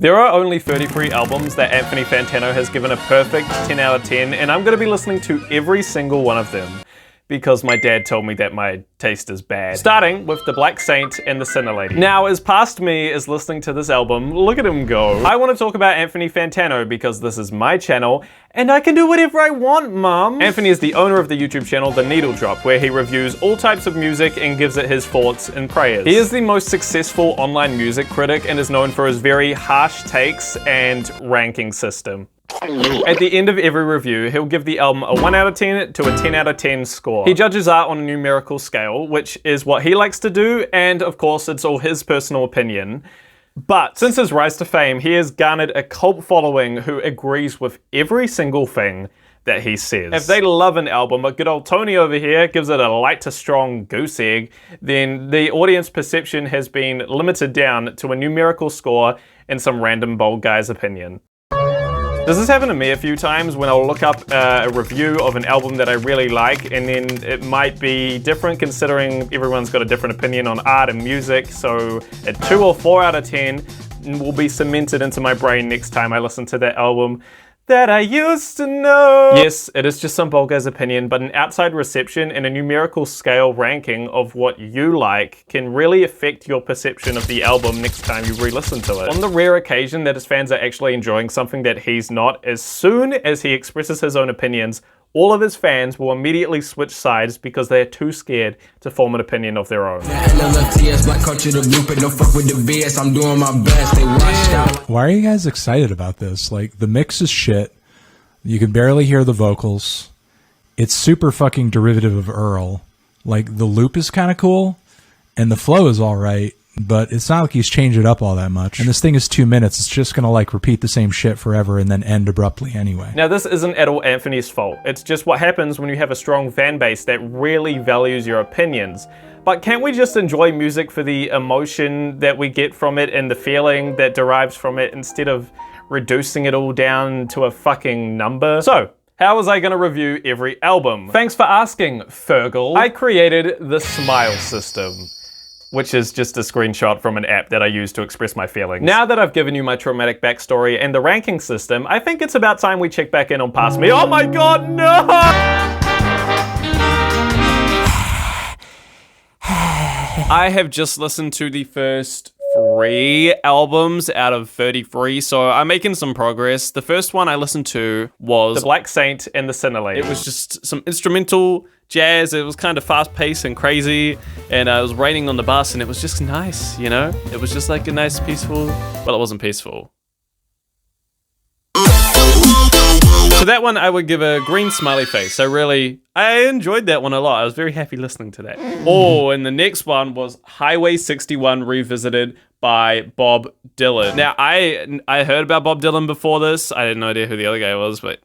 There are only 33 albums that Anthony Fantano has given a perfect 10 out of 10, and I'm going to be listening to every single one of them, because my dad told me that my taste is bad. Starting with The Black Saint and The Sinner Lady. Now, as past me is listening to this album, look at him go. I want to talk about Anthony Fantano because this is my channel, and I can do whatever I want, Mum. Anthony is the owner of the YouTube channel The Needle Drop, where he reviews all types of music and gives it his thoughts and prayers. He is the most successful online music critic and is known for his very harsh takes and ranking system. At the end of every review, he'll give the album a 1 out of 10 to a 10 out of 10 score. He judges art on a numerical scale, which is what he likes to do, and of course it's all his personal opinion. But since his rise to fame, he has garnered a cult following who agrees with every single thing that he says. If they love an album, but good old Tony over here gives it a light to strong goose egg, then the audience perception has been limited down to a numerical score and some random bold guy's opinion. Does this happen to me a few times when I'll look up a review of an album that I really like, and then it might be different considering everyone's got a different opinion on art and music, so a 2 or 4 out of 10 will be cemented into my brain next time I listen to that album that I used to know. Yes, it is just some bold guy's opinion, but an outside reception and a numerical scale ranking of what you like can really affect your perception of the album next time you re-listen to it. On the rare occasion that his fans are actually enjoying something that he's not, as soon as he expresses his own opinions, all of his fans will immediately switch sides because they are too scared to form an opinion of their own. Why are you guys excited about this? Like, the mix is shit. You can barely hear the vocals. It's super fucking derivative of Earl. Like, the loop is kind of cool, and the flow is alright, but it's not like he's changed it up all that much. And this thing is 2 minutes. It's just gonna like repeat the same shit forever and then end abruptly anyway. Now, this isn't at all Anthony's fault. It's just what happens when you have a strong fan base that really values your opinions. But can't we just enjoy music for the emotion that we get from it and the feeling that derives from it instead of reducing it all down to a fucking number? So, how was I gonna review every album? Thanks for asking, Fergal. I created the Smile system, which is just a screenshot from an app that I use to express my feelings. Now that I've given you my traumatic backstory and the ranking system, I think it's about time we check back in on Past Me. Oh my god, no! I have just listened to the first 3 albums out of 33, so I'm making some progress. The first one I listened to was The Black Saint and The Sinner Lady. It was just some instrumental jazz. It was kind of fast-paced and crazy, and it was raining on the bus, and it was just nice, you know? It was just like a nice, peaceful... Well, it wasn't peaceful. So that one I would give a green smiley face. I enjoyed that one a lot. I was very happy listening to that. Oh, and the next one was Highway 61 Revisited by Bob Dylan. Now, I heard about Bob Dylan before this. I had no idea who the other guy was, but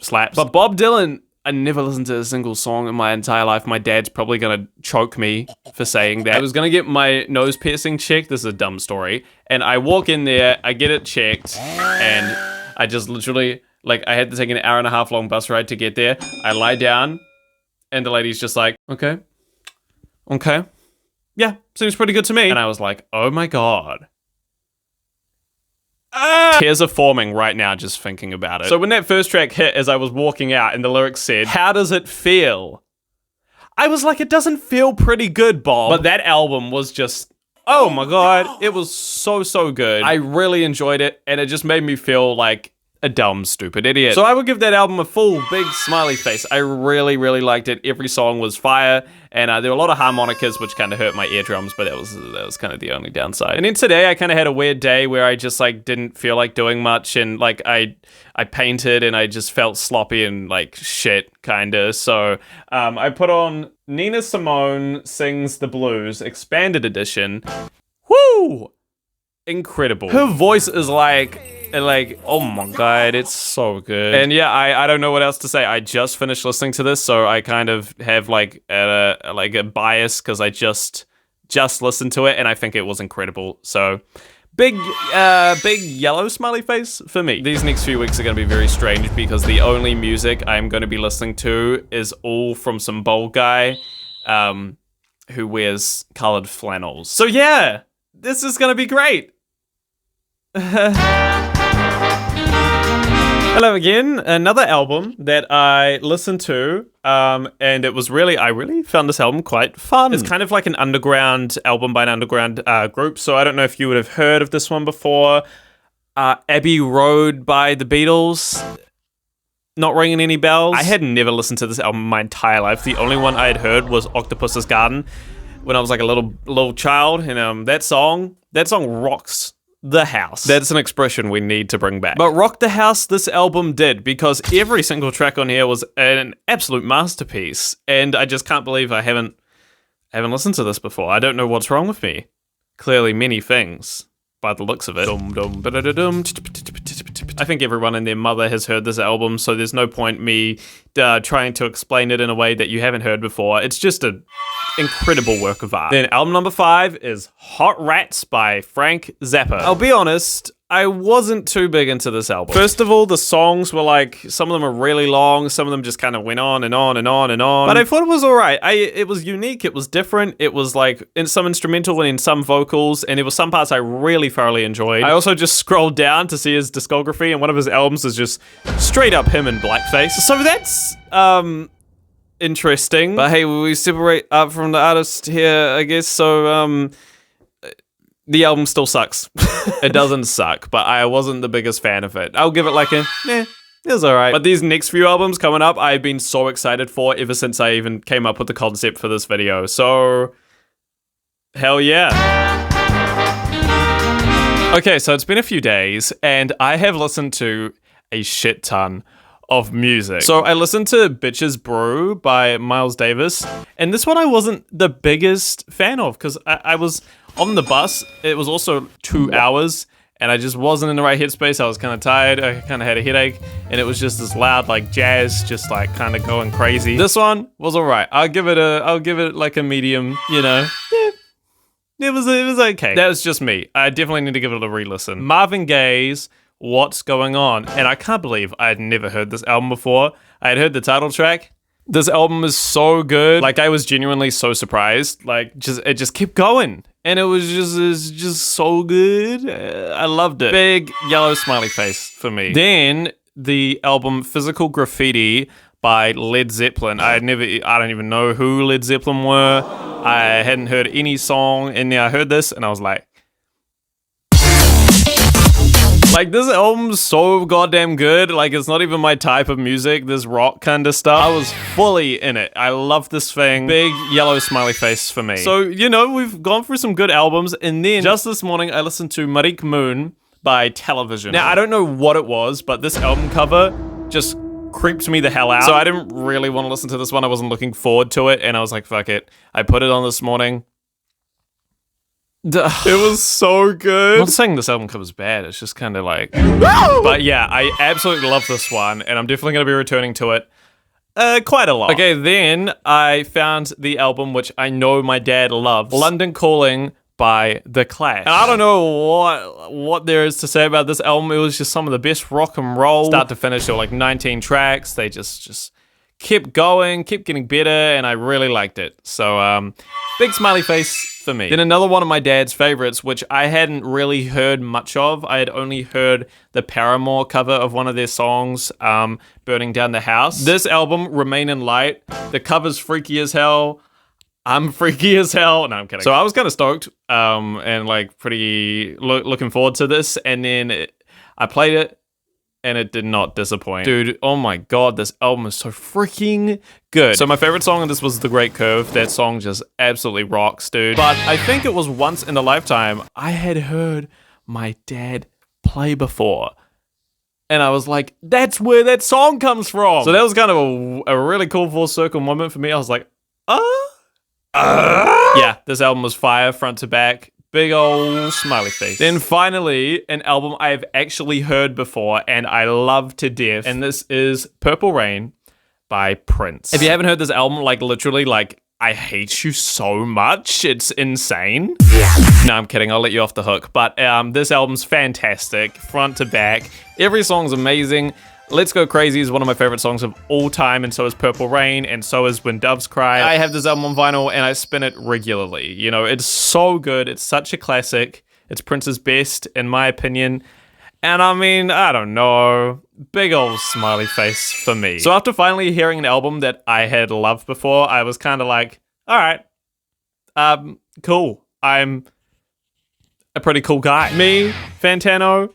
slaps. But Bob Dylan, I never listened to a single song in my entire life. My dad's probably gonna choke me for saying that. I was gonna get my nose piercing checked. This is a dumb story. And I walk in there, I get it checked, and I just literally... Like, I had to take an 1.5 hour long bus ride to get there. I lie down, and the lady's just like, okay. Yeah, seems pretty good to me. And I was like, oh my god. Tears are forming right now just thinking about it. So when that first track hit as I was walking out and the lyrics said, how does it feel? I was like, it doesn't feel pretty good, Bob. But that album was just... Oh my god, it was so good. I really enjoyed it, and it just made me feel like a dumb, stupid idiot. So I would give that album a full, big, smiley face. I really liked it. Every song was fire, and there were a lot of harmonicas, which kind of hurt my eardrums, but that was kind of the only downside. And then today, I kind of had a weird day where I just, like, didn't feel like doing much, and, like, I painted, and I just felt sloppy and, like, shit, kinda. So I put on Nina Simone Sings the Blues, Expanded Edition. Woo! Incredible. Her voice is like, oh my god, it's so good. And yeah, I don't know what else to say. I just finished listening to this, so I kind of have like a bias because I just listened to it, and I think it was incredible. So big yellow smiley face for me. These next few weeks are going to be very strange because the only music I'm going to be listening to is all from some bold guy who wears colored flannels. So yeah, this is going to be great. Hello again, another album that I listened to, and it was I really found this album quite fun. It's kind of like an underground album by an underground group, so I don't know if you would have heard of this one before. Abbey Road by the Beatles. Not ringing any bells. I had never listened to this album my entire life. The only one I had heard was Octopus's Garden when I was like a little child, and that song rocks the house. That's an expression we need to bring back. But rock the house this album did, because every single track on here was an absolute masterpiece, and I just can't believe I haven't listened to this before. I don't know what's wrong with me. Clearly many things, by the looks of it. I think everyone and their mother has heard this album, so there's no point me trying to explain it in a way that you haven't heard before. It's just an incredible work of art. Then album number 5 is Hot Rats by Frank Zappa. I'll be honest, I wasn't too big into this album. First of all, the songs were like, some of them are really long, some of them just kind of went on and on and on and on. But I thought it was alright. It was unique, it was different, it was like in some instrumental and in some vocals, and there were some parts I really thoroughly enjoyed. I also just scrolled down to see his discography, and one of his albums is just straight up him in blackface. So that's, interesting. But hey, we separate art from the artist here, I guess, so, the album still sucks. It doesn't suck, but I wasn't the biggest fan of it. I'll give it like a, it was alright. But these next few albums coming up, I've been so excited for ever since I even came up with the concept for this video. So, hell yeah. Okay, so it's been a few days, and I have listened to a shit ton of music. So I listened to Bitches Brew by Miles Davis, and this one I wasn't the biggest fan of, because I was on the bus. It was also 2 hours, and I just wasn't in the right headspace. I was kind of tired, I kind of had a headache, and it was just this loud like jazz, just like kind of going crazy. This one was alright. I'll give it like a medium, you know. Yeah. It was okay. That was just me. I definitely need to give it a re-listen. Marvin Gaye's What's Going On, and I can't believe I had never heard this album before. I had heard the title track. This album is so good. Like, I was genuinely so surprised. Like, it just kept going, and it was just so good. I loved it. Big yellow smiley face for me. Then the album Physical Graffiti by Led Zeppelin. I don't even know who Led Zeppelin were. I hadn't heard any song, and then I heard this, and I was like, this album's so goddamn good. Like, it's not even my type of music, this rock kind of stuff. I was fully in it. I love this thing. Big yellow smiley face for me. So, you know, we've gone through some good albums, and then just this morning I listened to Marique Moon by Television. Now, I don't know what it was, but this album cover just creeped me the hell out. So I didn't really want to listen to this one. I wasn't looking forward to it, and I was like, fuck it. I put it on this morning. It was so good. I'm not saying this album cover's bad, it's just kind of like, but yeah, I absolutely love this one, and I'm definitely going to be returning to it quite a lot. Okay, then I found the album which I know my dad loves, London Calling by The Clash. And I don't know what there is to say about this album. It was just some of the best rock and roll, start to finish. There were like 19 tracks. They just kept going, kept getting better, and I really liked it. So, big smiley face for me. Then another one of my dad's favorites, which I hadn't really heard much of. I had only heard the Paramore cover of one of their songs, Burning Down the House. This album, Remain in Light, the cover's freaky as hell. I'm freaky as hell. No, I'm kidding. So I was kind of stoked, and like pretty looking forward to this, and then I played it, and it did not disappoint. Dude, oh my god, this album is so freaking good. So my favorite song on this was The Great Curve. That song just absolutely rocks, dude. But I think it was once in a lifetime I had heard my dad play before. And I was like, that's where that song comes from. So that was kind of a really cool full circle moment for me. I was like, yeah, this album was fire front to back. Big old smiley face. Then finally, an album I've actually heard before and I love to death, and this is Purple Rain by Prince. If you haven't heard this album, like literally, like, I hate you so much. It's insane. No, I'm kidding. I'll let you off the hook. But this album's fantastic, front to back. Every song's amazing. Let's Go Crazy is one of my favorite songs of all time, and so is Purple Rain, and so is When Doves Cry. I have this album on vinyl, and I spin it regularly. You know, it's so good. It's such a classic. It's Prince's best, in my opinion. And I mean, I don't know. Big old smiley face for me. So after finally hearing an album that I had loved before, I was kind of like, all right, cool. I'm a pretty cool guy. Me, Fantano,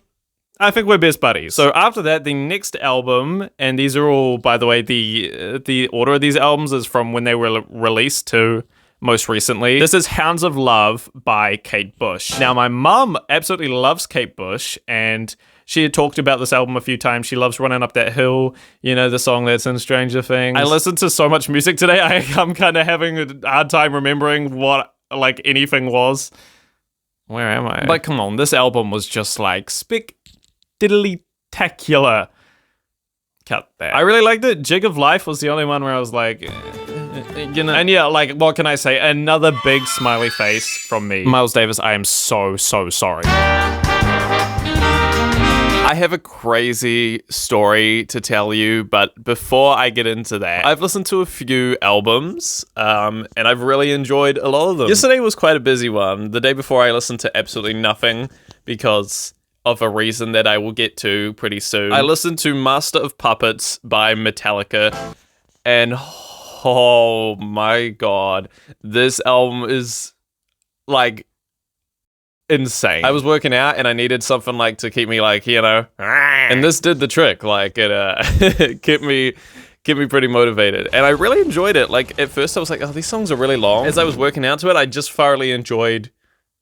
I think we're best buddies. So after that, the next album, and these are all, by the way, the order of these albums is from when they were released to most recently. This is Hounds of Love by Kate Bush. Now, my mum absolutely loves Kate Bush, and she had talked about this album a few times. She loves Running Up That Hill, you know, the song that's in Stranger Things. I listened to so much music today, I'm kind of having a hard time remembering what, like, anything was. Where am I? But come on, this album was just, like, diddly-tacular. Cut that. I really liked it. Jig of Life was the only one where I was like, you know. And yeah, like, what can I say? Another big smiley face from me. Miles Davis, I am so sorry. I have a crazy story to tell you, but before I get into that, I've listened to a few albums, and I've really enjoyed a lot of them. Yesterday was quite a busy one. The day before, I listened to absolutely nothing because of a reason that I will get to pretty soon. I listened to Master of Puppets by Metallica, and oh my god, this album is, like, insane. I was working out and I needed something like to keep me like, you know, and this did the trick. Like it kept me pretty motivated, and I really enjoyed it. Like at first I was like, oh, these songs are really long. As I was working out to it, I just thoroughly enjoyed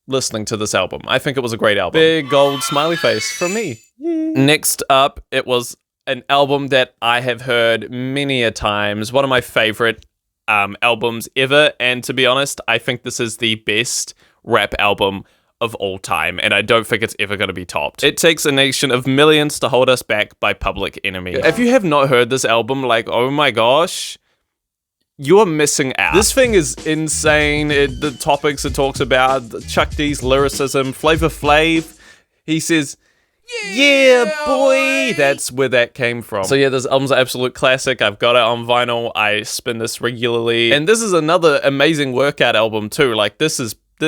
listening to this album. I think it was a great album. Big gold smiley face from me. Yeah. Next up, it was an album that I have heard many a times. One of my favorite albums ever, and to be honest, I think this is the best rap album of all time, and I don't think it's ever going to be topped. It Takes a Nation of Millions to Hold Us Back by Public Enemy. If you have not heard this album, like, oh my gosh, you are missing out. This thing is insane. The topics it talks about, Chuck D's lyricism, Flavor Flav, he says, yeah, boy. That's where that came from. So yeah, this album's an absolute classic. I've got it on vinyl. I spin this regularly. And this is another amazing workout album too. Like this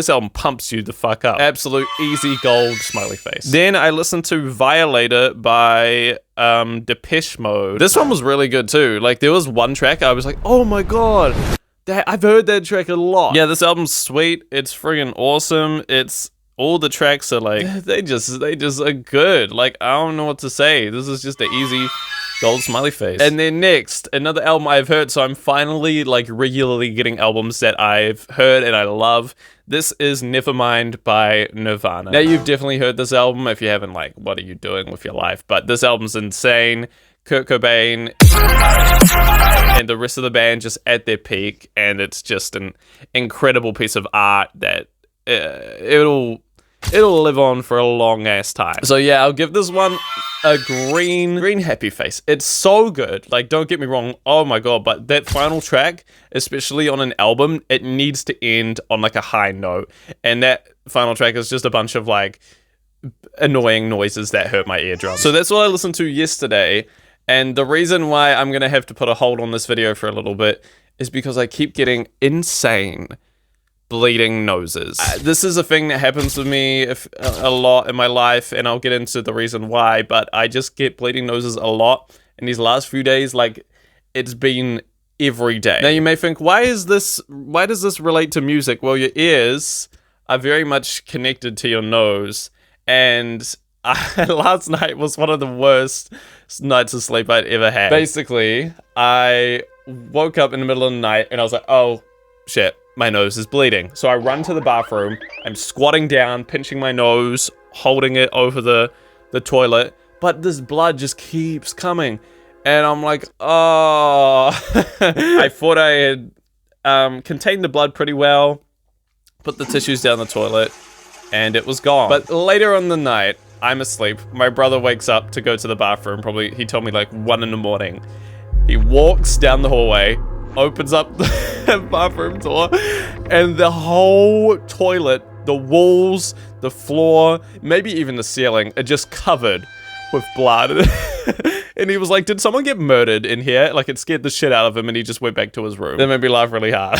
album pumps you the fuck up. Absolute easy gold smiley face. Then I listened to Violator by Depeche Mode. This one was really good too. Like there was one track I was like, oh my god, I've heard that track a lot. Yeah, this album's sweet. It's friggin' awesome. It's all the tracks are like, they just are good. Like I don't know what to say. This is just an easy gold smiley face. And then next, another album I've heard. So I'm finally like regularly getting albums that I've heard and I love. This is Nevermind by Nirvana. Now, you've definitely heard this album. If you haven't, like, what are you doing with your life? But this album's insane. Kurt Cobain and the rest of the band just at their peak. And it's just an incredible piece of art that it'll live on for a long ass time. So yeah, I'll give this one a green happy face. It's so good. Like, don't get me wrong. Oh my god, but that final track, especially on an album, it needs to end on like a high note. And that final track is just a bunch of like annoying noises that hurt my eardrums. So that's what I listened to yesterday. And the reason why I'm gonna have to put a hold on this video for a little bit is because I keep getting insane bleeding noses. This is a thing that happens with me a lot in my life, and I'll get into the reason why, but I just get bleeding noses a lot in these last few days. Like, it's been every day. Now, you may think, why does this relate to music? Well, your ears are very much connected to your nose, and last night was one of the worst nights of sleep I'd ever had. Basically, I woke up in the middle of the night, and I was like, oh, shit. My nose is bleeding. So I run to the bathroom. I'm squatting down, pinching my nose, holding it over the toilet. But this blood just keeps coming. And I'm like, oh. I thought I had contained the blood pretty well. Put the tissues down the toilet. And it was gone. But later on the night, I'm asleep. My brother wakes up to go to the bathroom. Probably, he told me like 1 a.m. He walks down the hallway, opens up the bathroom door, and the whole toilet, the walls, the floor, maybe even the ceiling are just covered with blood. And he was like, did someone get murdered in here? Like, it scared the shit out of him, and he just went back to his room. That made me laugh really hard.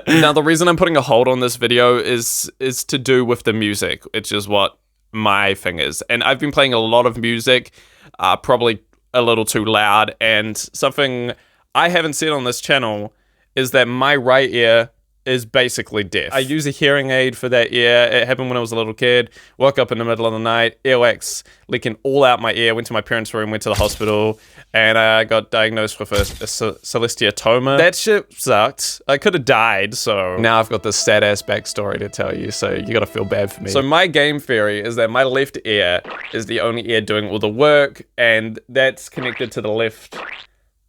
Now, the reason I'm putting a hold on this video is to do with the music, which is what my thing is. And I've been playing a lot of music, probably a little too loud, and something I haven't said on this channel is that my right ear is basically deaf. I use a hearing aid for that ear. It happened when I was a little kid. Woke up in the middle of the night, earwax leaking all out my ear, went to my parents' room, went to the hospital, and I got diagnosed with a celestiatoma. That shit sucked. I could have died, so now I've got this sad-ass backstory to tell you, so you gotta feel bad for me. So my game theory is that my left ear is the only ear doing all the work, and that's connected to the left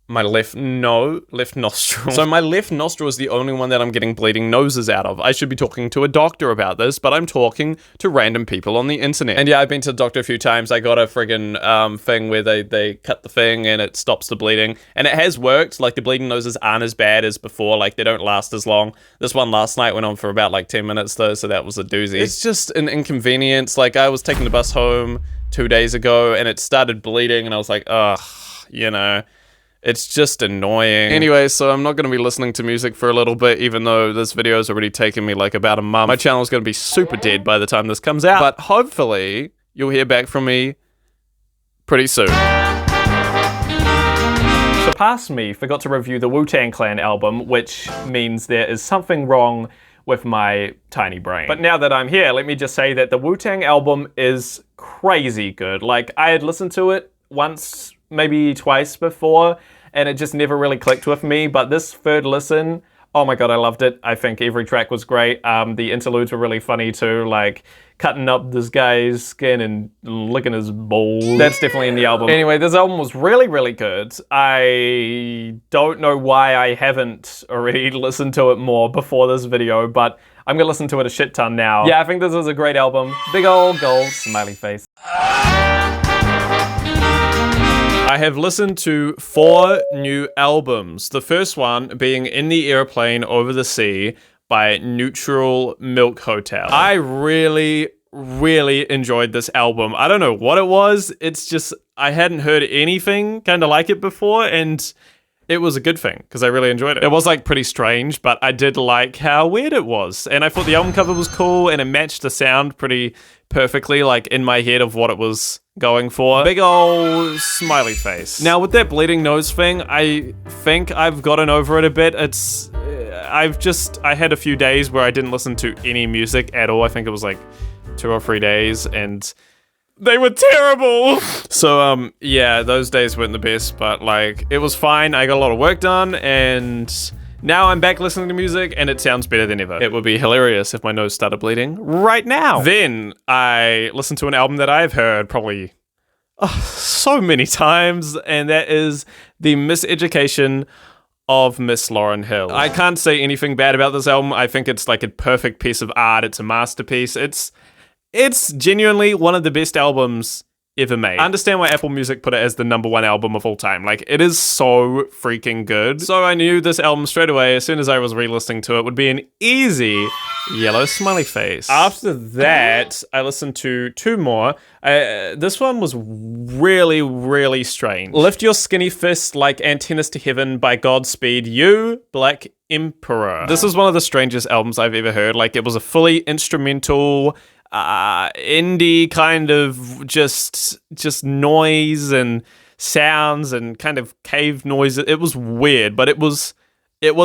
nostril. So my left nostril is the only one that I'm getting bleeding noses out of. I should be talking to a doctor about this, but I'm talking to random people on the internet. And yeah, I've been to the doctor a few times. I got a friggin' thing where they cut the thing and it stops the bleeding. And it has worked. Like, the bleeding noses aren't as bad as before. Like, they don't last as long. This one last night went on for about like 10 minutes though, so that was a doozy. It's just an inconvenience. Like, I was taking the bus home 2 days ago and it started bleeding and I was like, ugh, you know. It's just annoying. Anyway, so I'm not going to be listening to music for a little bit, even though this video has already taken me like about a month. My channel is going to be super dead by the time this comes out, but hopefully you'll hear back from me pretty soon. Surpass Me forgot to review the Wu-Tang Clan album, which means there is something wrong with my tiny brain. But now that I'm here, let me just say that the Wu-Tang album is crazy good. Like, I had listened to it once, maybe twice before, and it just never really clicked with me, but this third listen, oh my god, I loved it. I think every track was great. The interludes were really funny too, like cutting up this guy's skin and licking his balls. That's definitely in the album. Anyway, this album was really, really good. I don't know why I haven't already listened to it more before this video, but I'm gonna listen to it a shit ton now. Yeah, I think this is a great album. Big old gold smiley face. I have listened to 4 new albums. The first one being In the Aeroplane Over the Sea by Neutral Milk Hotel. I really, really enjoyed this album. I don't know what it was. It's just, I hadn't heard anything kind of like it before, and it was a good thing because I really enjoyed it. It was like pretty strange, but I did like how weird it was. And I thought the album cover was cool and it matched the sound pretty perfectly, like in my head of what it was going for. Big old smiley face. Now with that bleeding nose thing, I think I've gotten over it a bit. It's, I had a few days where I didn't listen to any music at all. I think it was like 2 or 3 days, and they were terrible. So, yeah, those days weren't the best, but like, it was fine. I got a lot of work done, and now I'm back listening to music, and it sounds better than ever. It would be hilarious if my nose started bleeding right now. Then I listened to an album that I've heard probably so many times, and that is the Miseducation of Miss Lauryn Hill. I can't say anything bad about this album. I think it's like a perfect piece of art. It's a masterpiece. It's genuinely one of the best albums ever made. I understand why Apple Music put it as the #1 album of all time. Like, it is so freaking good. So I knew this album straight away, as soon as I was re-listening to it, would be an easy yellow smiley face. After that, I listened to 2 more. This one was really, really strange. Lift Your Skinny Fist Like Antennas to Heaven by Godspeed, You Black Emperor. This is one of the strangest albums I've ever heard. Like, it was a fully instrumental, indie kind of just noise and sounds and kind of cave noise. It was weird, but it was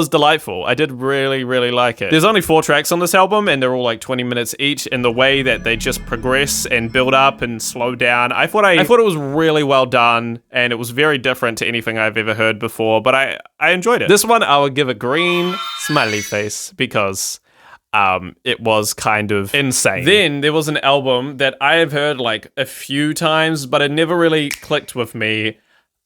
delightful. I did really, really like it. There's only 4 tracks on this album, and they're all like 20 minutes each, and the way that they just progress and build up and slow down, I thought it was really well done, and it was very different to anything I've ever heard before, but I enjoyed it. This one I would give a green smiley face because it was kind of insane. Then there was an album that I have heard like a few times, but it never really clicked with me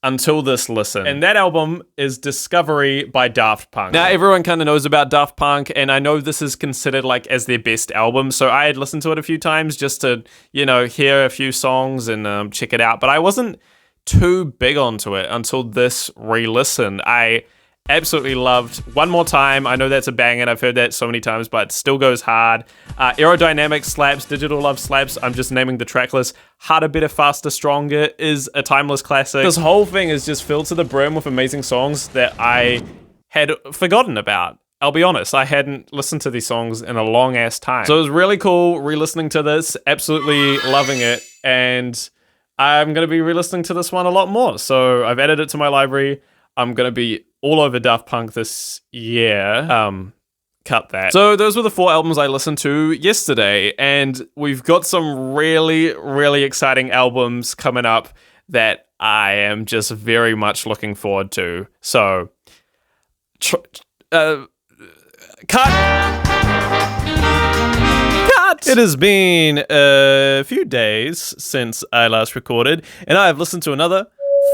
until this listen. And that album is Discovery by Daft Punk. Now, everyone kind of knows about Daft Punk, and I know this is considered like as their best album, so I had listened to it a few times just to, you know, hear a few songs and check it out, but I wasn't too big onto it until this re-listen. I Absolutely loved. One More Time, I know that's a banger, I've heard that so many times, but it still goes hard. Aerodynamic slaps, Digital Love slaps, I'm just naming the track list. Harder, Better, Faster, Stronger is a timeless classic. This whole thing is just filled to the brim with amazing songs that I had forgotten about. I'll be honest, I hadn't listened to these songs in a long ass time. So it was really cool re-listening to this, absolutely loving it, and I'm going to be re-listening to this one a lot more. So I've added it to my library. I'm going to be all over Daft Punk this year. Cut that. So those were the 4 albums I listened to yesterday, and we've got some really, really exciting albums coming up that I am just very much looking forward to. So, cut! It has been a few days since I last recorded, and I have listened to another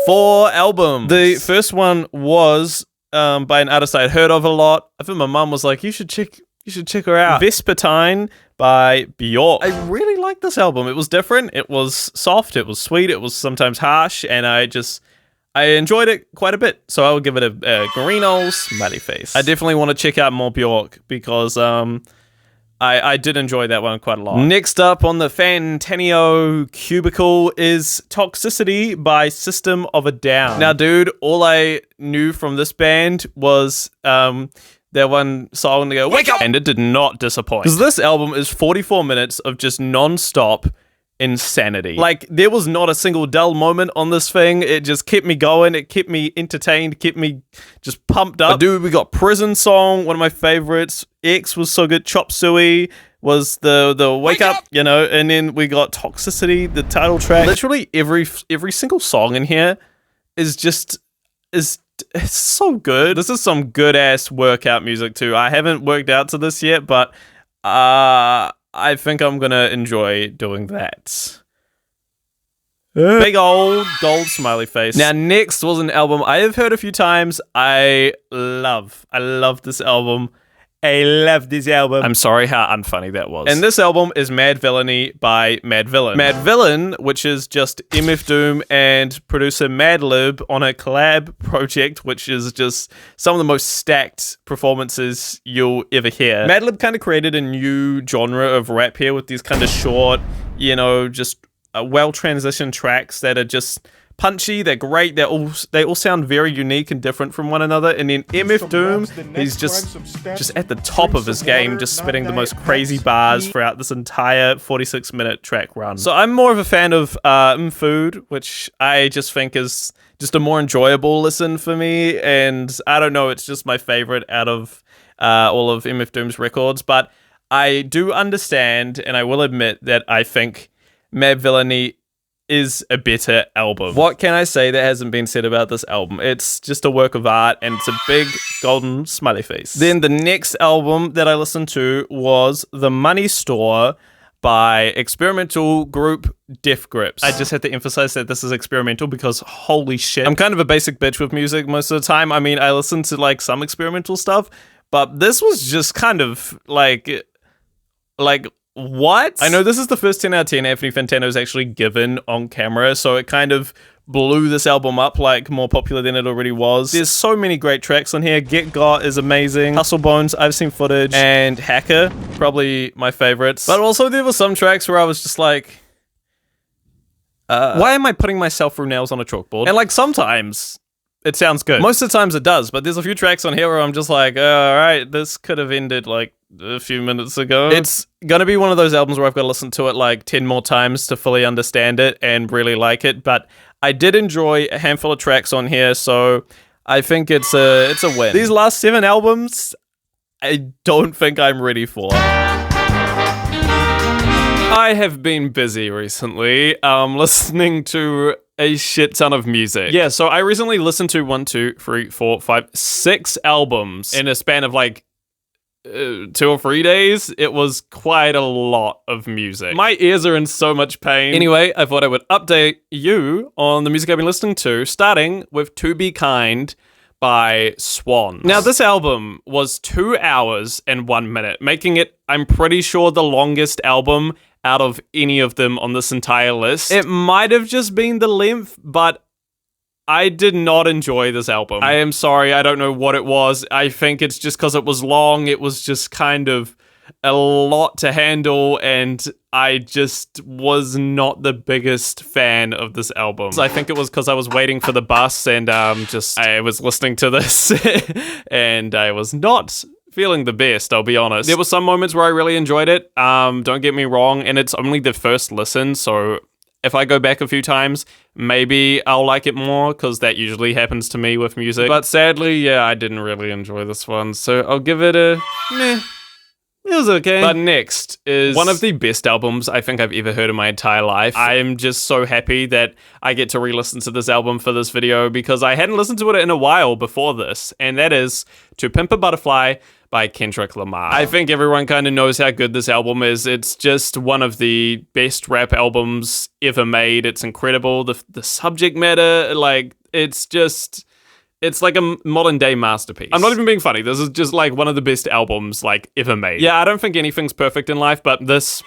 4 albums. The first one was by an artist I had heard of a lot. I think my mum was like, you should check her out. Vespertine by Björk. I really liked this album. It was different. It was soft. It was sweet. It was sometimes harsh, and I enjoyed it quite a bit. So I would give it a green old smiley face. I definitely want to check out more Björk because I did enjoy that one quite a lot. Next up on the Fantano cubicle is Toxicity by System of a Down. Now, dude, all I knew from this band was their one song, they go, "Wake up!" And it did not disappoint. Because this album is 44 minutes of just non-stop insanity. Like, there was not a single dull moment on this thing. It just kept me going. It kept me entertained, kept me just pumped up. But dude, we got Prison Song, one of my favorites. X was so good. Chop Suey was the wake up, you know, and then we got Toxicity, the title track. Literally every single song in here is it's so good. This is some good ass workout music too. I haven't worked out to this yet, but I think I'm gonna enjoy doing that. Big old gold smiley face. Now, next was an album I have heard a few times. I love this album. I love this album. I'm sorry how unfunny that was. And this album is Madvillainy by Madvillain. Madvillain, which is just MF Doom and producer Madlib on a collab project, which is just some of the most stacked performances you'll ever hear. Madlib kind of created a new genre of rap here with these kind of short, you know, just well-transitioned tracks that are just punchy, they're great, they all sound very unique and different from one another. And then MF Doom, he's just at the top of his game, just spitting the most crazy bars throughout this entire 46-minute track run. So I'm more of a fan of Food, which I just think is just a more enjoyable listen for me, and I don't know, it's just my favorite out of all of MF Doom's records. But I do understand, and I will admit that I think Madvillainy is a better album. What can I say that hasn't been said about this album? It's just a work of art, and it's a big golden smiley face. Then the next album that I listened to was The Money Store by experimental group Death Grips. I just had to emphasize that this is experimental because holy shit. I'm kind of a basic bitch with music most of the time. I mean, I listen to like some experimental stuff, but this was just kind of like what? I know this is the first 10 out of 10 Anthony Fantano's actually given on camera, so it kind of blew this album up like more popular than it already was. There's so many great tracks on here. Get Got is amazing. Hustle Bones, I've Seen Footage, and Hacker, probably my favorites. But also there were some tracks where I was just like, why am I putting myself through nails on a chalkboard? And like sometimes it sounds good. Most of the times it does, but there's a few tracks on here where I'm just like, all right, this could have ended like a few minutes ago. It's gonna be one of those albums where I've got to listen to it like 10 more times to fully understand it and really like it, but I did enjoy a handful of tracks on here, so I think it's a win. These last 7 albums, I don't think I'm ready for. I have been busy recently, listening to a shit ton of music. Yeah, so I recently listened to 6 albums in a span of like 2 or 3 days. It was quite a lot of music. My ears are in so much pain. Anyway, I thought I would update you on the music I've been listening to, starting with To Be Kind by Swans. Now, this album was 2 hours and 1 minute, making it, I'm pretty sure, the longest album out of any of them on this entire list. It might have just been the length, but I did not enjoy this album. I am sorry, I don't know what it was. I think it's just because it was long. It was just kind of a lot to handle, and I just was not the biggest fan of this album. I think it was because I was waiting for the bus, and I was listening to this, and I was not feeling the best, I'll be honest. There were some moments where I really enjoyed it, don't get me wrong, and it's only the first listen, so if I go back a few times, maybe I'll like it more, because that usually happens to me with music. But sadly, yeah, I didn't really enjoy this one, so I'll give it a meh. It was okay. But next is one of the best albums I think I've ever heard in my entire life. I'm just so happy that I get to re-listen to this album for this video, because I hadn't listened to it in a while before this, and that is To Pimp a Butterfly by Kendrick Lamar. I think everyone kind of knows how good this album is. It's just one of the best rap albums ever made. It's incredible. The subject matter, like, it's like a modern day masterpiece. I'm not even being funny. This is just like one of the best albums like ever made. Yeah, I don't think anything's perfect in life, but this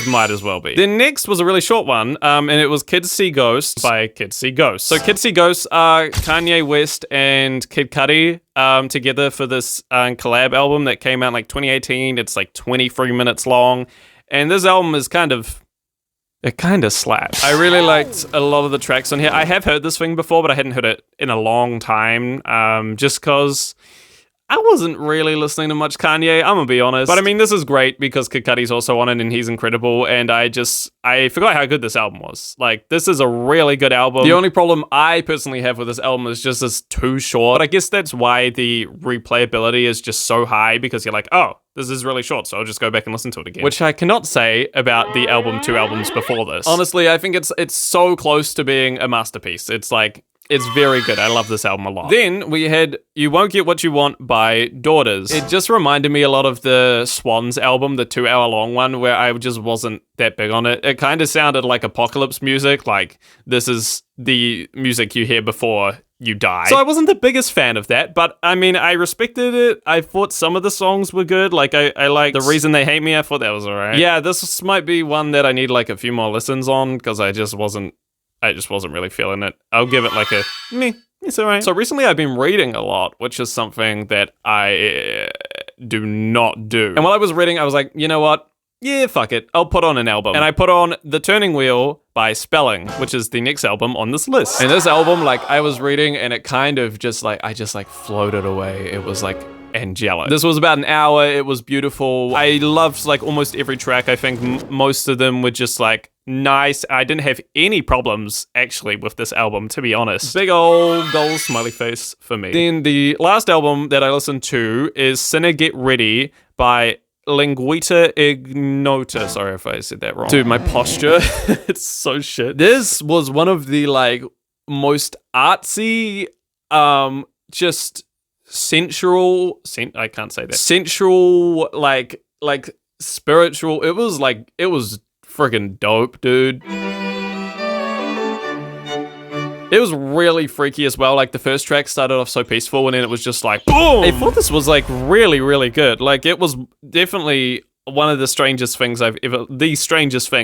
might as well be. Then next was a really short one, and it was Kids See Ghosts by Kids See Ghosts. So Kids See Ghosts are Kanye West and Kid Cudi together for this collab album that came out in like 2018. It's like 23 minutes long, and this album is it kind of slaps. I really liked a lot of the tracks on here. I have heard this thing before, but I hadn't heard it in a long time, just because I wasn't really listening to much Kanye, I'm gonna be honest. But I mean, this is great because Kid Cudi's also on it and he's incredible, and I forgot how good this album was. Like, this is a really good album. The only problem I personally have with this album is just it's too short. But I guess that's why the replayability is just so high, because you're like, oh, this is really short, so I'll just go back and listen to it again. Which I cannot say about the two albums before this. Honestly, I think it's so close to being a masterpiece. It's very good. I love this album a lot. Then we had You Won't Get What You Want by Daughters. It just reminded me a lot of the Swans album, the 2-hour-long one, where I just wasn't that big on it. It kind of sounded like apocalypse music, like this is the music you hear before you die. So I wasn't the biggest fan of that, but I mean, I respected it. I thought some of the songs were good. Like, I liked The Reason They Hate Me. I thought that was alright. Yeah, this might be one that I need like a few more listens on, because I just wasn't really feeling it. I'll give it like a meh. It's alright. So recently I've been reading a lot, which is something that I do not do. And while I was reading, I was like, you know what? Yeah, fuck it. I'll put on an album. And I put on The Turning Wheel by Spelling, which is the next album on this list. And this album, like, I was reading and it kind of just like, I just like floated away. It was like angelic. This was about an hour. It was beautiful. I loved like almost every track. I think most of them were just like nice. I didn't have any problems actually with this album, to be honest. Big old gold smiley face for me. Then the last album that I listened to is Sinner Get Ready by Linguita Ignota. Sorry if I said that wrong. Dude, my posture, it's so shit. This was one of the like most artsy, just sensual, I can't say that. Sensual, like spiritual. It was friggin' dope, dude. It was really freaky as well. Like, the first track started off so peaceful, and then it was just like, boom! I thought this was like really, really good. Like, it was definitely one of the strangest thing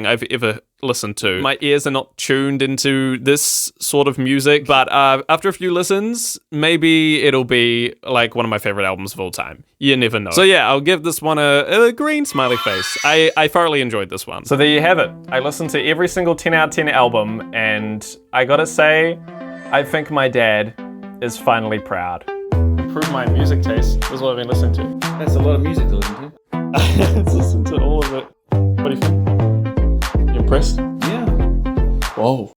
I've ever listened to. My ears are not tuned into this sort of music, but after a few listens, maybe it'll be like one of my favorite albums of all time. You never know. So yeah, I'll give this one a green smiley face. I thoroughly enjoyed this one. So there you have it. I listened to every single 10 out of 10 album, and I gotta say, I think my dad is finally proud. Improve my music taste. This is what I've been listening to. That's a lot of music to listen to. Let's listen to all of it. What do you think? You impressed? Yeah. Whoa.